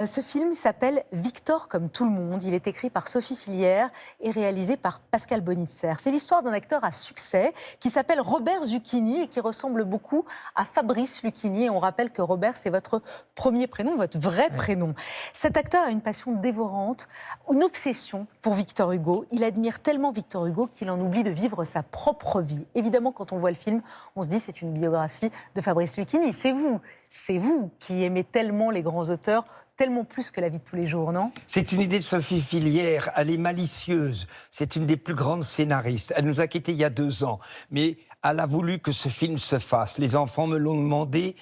Ce film s'appelle Victor comme tout le monde. Il est écrit par Sophie Fillière et réalisé par Pascal Bonitzer. C'est l'histoire d'un acteur à succès qui s'appelle Robert Zucchini et qui ressemble beaucoup à Fabrice Lucchini. Et on rappelle que Robert, c'est votre premier prénom, votre vrai prénom. Cet acteur a une passion dévorante, une obsession pour Victor Hugo. Il admire tellement Victor Hugo qu'il en oublie de vivre sa propre vie. Évidemment, quand on voit le film, on se dit c'est une biographie de Fabrice Lucchini. C'est vous qui aimez tellement les grands auteurs, tellement plus que la vie de tous les jours, non? C'est une idée de Sophie Fillière, elle est malicieuse. C'est une des plus grandes scénaristes. Elle nous a quittés il y a 2 ans, mais elle a voulu que ce film se fasse. Les enfants me l'ont demandé,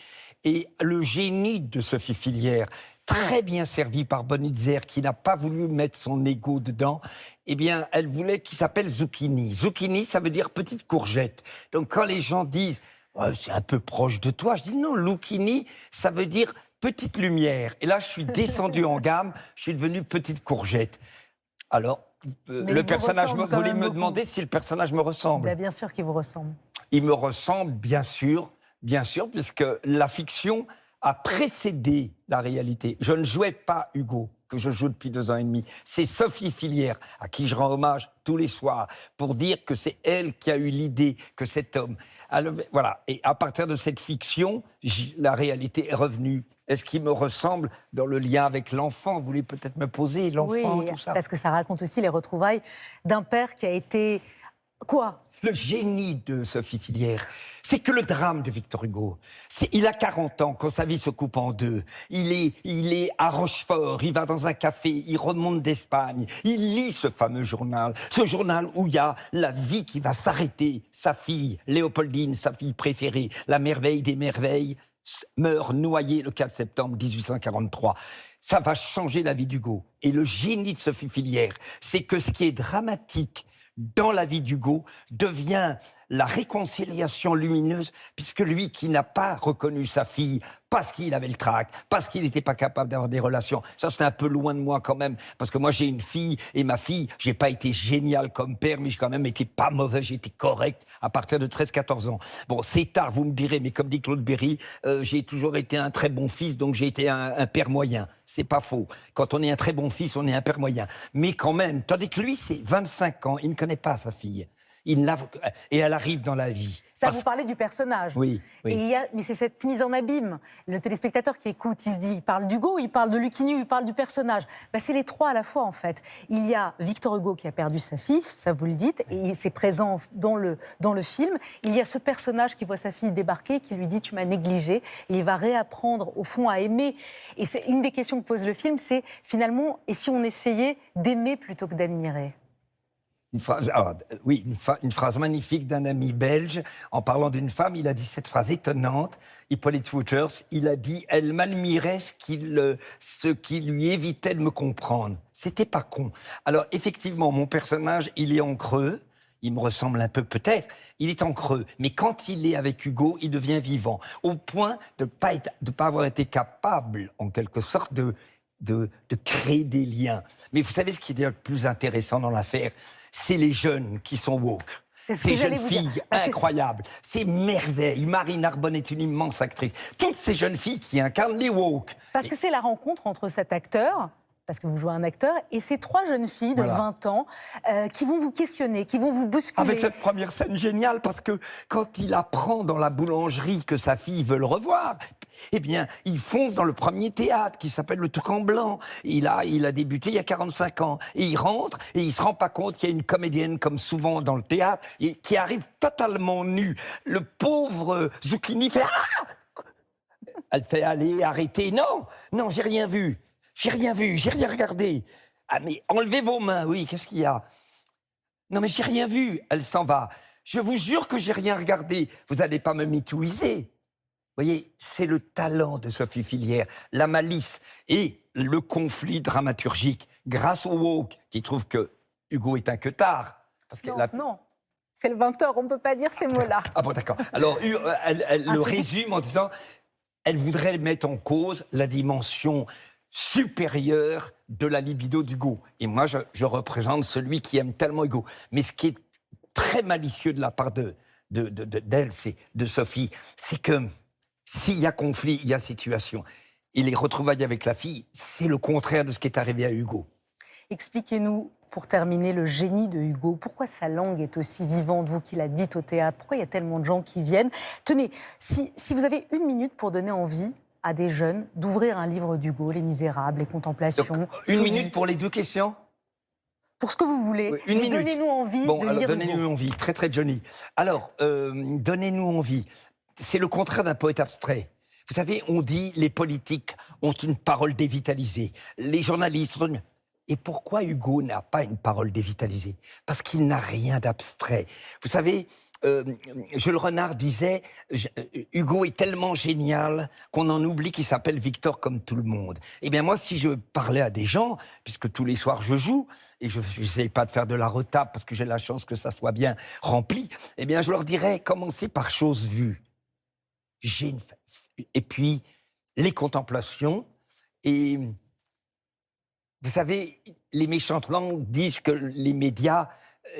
et le génie de Sophie Fillière, très bien servi par Bonitzer, qui n'a pas voulu mettre son ego dedans, eh bien, elle voulait qu'il s'appelle Zucchini. Zucchini, ça veut dire petite courgette. Donc quand les gens disent oh, c'est un peu proche de toi, je dis non, Lucchini, ça veut dire petite lumière. Et là, je suis descendu en gamme, je suis devenu petite courgette. Alors, le personnage, vous voulez me demander si le personnage me ressemble? Bien sûr qu'il vous ressemble. Il me ressemble, bien sûr, puisque la fiction a précédé la réalité. Je ne jouais pas Hugo, que je joue depuis 2 ans et demi. C'est Sophie Fillière, à qui je rends hommage tous les soirs, pour dire que c'est elle qui a eu l'idée que cet homme... Voilà. Et à partir de cette fiction, la réalité est revenue. Est-ce qu'il me ressemble dans le lien avec l'enfant? Vous voulez peut-être me poser l'enfant, Oui, tout ça? parce que ça raconte aussi les retrouvailles d'un père qui a été... Quoi? Le génie de Sophie Fillière, c'est que le drame de Victor Hugo, il a 40 ans quand sa vie se coupe en deux. Il est à Rochefort, il va dans un café, il remonte d'Espagne, il lit ce fameux journal, où il y a la vie qui va s'arrêter. Sa fille, Léopoldine, sa fille préférée, la merveille des merveilles, meurt noyée le 4 septembre 1843. Ça va changer la vie d'Hugo. Et le génie de Sophie Fillière, c'est que ce qui est dramatique dans la vie d'Hugo devient la réconciliation lumineuse, puisque lui qui n'a pas reconnu sa fille parce qu'il avait le trac, parce qu'il n'était pas capable d'avoir des relations, ça c'est un peu loin de moi quand même, parce que moi j'ai une fille, et ma fille, j'ai pas été génial comme père, mais j'ai quand même été pas mauvais, j'ai été correct à partir de 13-14 ans. Bon, c'est tard, vous me direz, mais comme dit Claude Berry, j'ai toujours été un très bon fils, donc j'ai été un père moyen. C'est pas faux. Quand on est un très bon fils, on est un père moyen. Mais quand même, tandis que lui, c'est 25 ans, il ne connaît pas sa fille. Et elle arrive dans la vie. Vous parlez du personnage. Oui, oui. Mais c'est cette mise en abîme. Le téléspectateur qui écoute, il se dit, il parle d'Hugo, il parle de Lucchini, il parle du personnage. C'est les trois à la fois, en fait. Il y a Victor Hugo qui a perdu sa fille, ça vous le dites, et c'est présent dans le film. Il y a ce personnage qui voit sa fille débarquer, qui lui dit, tu m'as négligé, et il va réapprendre, au fond, à aimer. Et c'est une des questions que pose le film, c'est finalement, et si on essayait d'aimer plutôt que d'admirer? Une phrase magnifique d'un ami belge. En parlant d'une femme, il a dit cette phrase étonnante. Hippolyte Wouters, il a dit « Elle m'admirait ce qui lui évitait de me comprendre ». C'était pas con. Alors, effectivement, mon personnage, il est en creux. Il me ressemble un peu peut-être. Il est en creux. Mais quand il est avec Hugo, il devient vivant. Au point de ne pas avoir été capable, en quelque sorte, de créer des liens. Mais vous savez ce qui est le plus intéressant dans l'affaire, c'est les jeunes qui sont woke. Ces jeunes filles incroyables, ces merveilles. Marine Arbonne est une immense actrice. Toutes ces jeunes filles qui incarnent les woke. Parce que c'est la rencontre entre cet acteur, parce que vous jouez un acteur, et ces 3 jeunes filles de 20 ans qui vont vous questionner, qui vont vous bousculer. Avec cette première scène géniale, parce que quand il apprend dans la boulangerie que sa fille veut le revoir, eh bien, il fonce dans le premier théâtre qui s'appelle le Toucan Blanc. Il a débuté il y a 45 ans. Et il rentre et il ne se rend pas compte qu'il y a une comédienne, comme souvent dans le théâtre, qui arrive totalement nue. Le pauvre Zucchini fait « Ah !» Elle fait « Allez, arrêtez !»« Non, j'ai rien vu. J'ai rien regardé. »« Ah, mais enlevez vos mains. »« Oui, qu'est-ce qu'il y a ?»« Non, mais j'ai rien vu. » Elle s'en va. « Je vous jure que j'ai rien regardé. Vous n'allez pas me mitouiser. » Vous voyez, c'est le talent de Sophie Fillière, la malice et le conflit dramaturgique grâce au woke qui trouve que Hugo est un queutard. Parce Non, c'est le 20h, on ne peut pas dire ces mots-là. Ah bon, d'accord. Alors, elle le résume en disant, elle voudrait mettre en cause la dimension supérieure de la libido d'Hugo. Et moi, je représente celui qui aime tellement Hugo. Mais ce qui est très malicieux de la part d'elle, de Sophie, c'est que s'il y a conflit, il y a situation. et les retrouvailles avec la fille, c'est le contraire de ce qui est arrivé à Hugo. Expliquez-nous, pour terminer, le génie de Hugo. Pourquoi sa langue est aussi vivante, vous qui la dites au théâtre? Pourquoi il y a tellement de gens qui viennent? Tenez, si vous avez 1 minute pour donner envie à des jeunes d'ouvrir un livre d'Hugo, Les Misérables, Les Contemplations... Donc, 1 minute pour les 2 questions? Pour ce que vous voulez. Oui, Mais donnez-nous envie bon, de alors, lire donnez-nous Hugo. envie, très très Johnny. Alors, donnez-nous envie. C'est le contraire d'un poète abstrait. Vous savez, on dit les politiques ont une parole dévitalisée, les journalistes ont une... Et pourquoi Hugo n'a pas une parole dévitalisée? Parce qu'il n'a rien d'abstrait. Vous savez, Jules Renard disait Hugo est tellement génial qu'on en oublie qu'il s'appelle Victor comme tout le monde. Eh bien moi, si je parlais à des gens, puisque tous les soirs je joue, et je n'essaye pas de faire de la retape parce que j'ai la chance que ça soit bien rempli, eh bien je leur dirais commencez par chose vue. Et puis les contemplations. Et vous savez, les méchantes langues disent que les médias,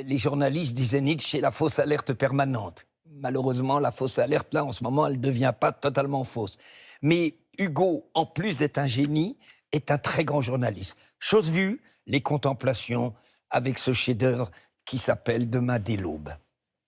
les journalistes, disaient Nietzsche, c'est la fausse alerte permanente. Malheureusement, la fausse alerte, là, en ce moment, elle ne devient pas totalement fausse. Mais Hugo, en plus d'être un génie, est un très grand journaliste. Chose vue, les contemplations avec ce chef-d'œuvre qui s'appelle Demain dès l'aube.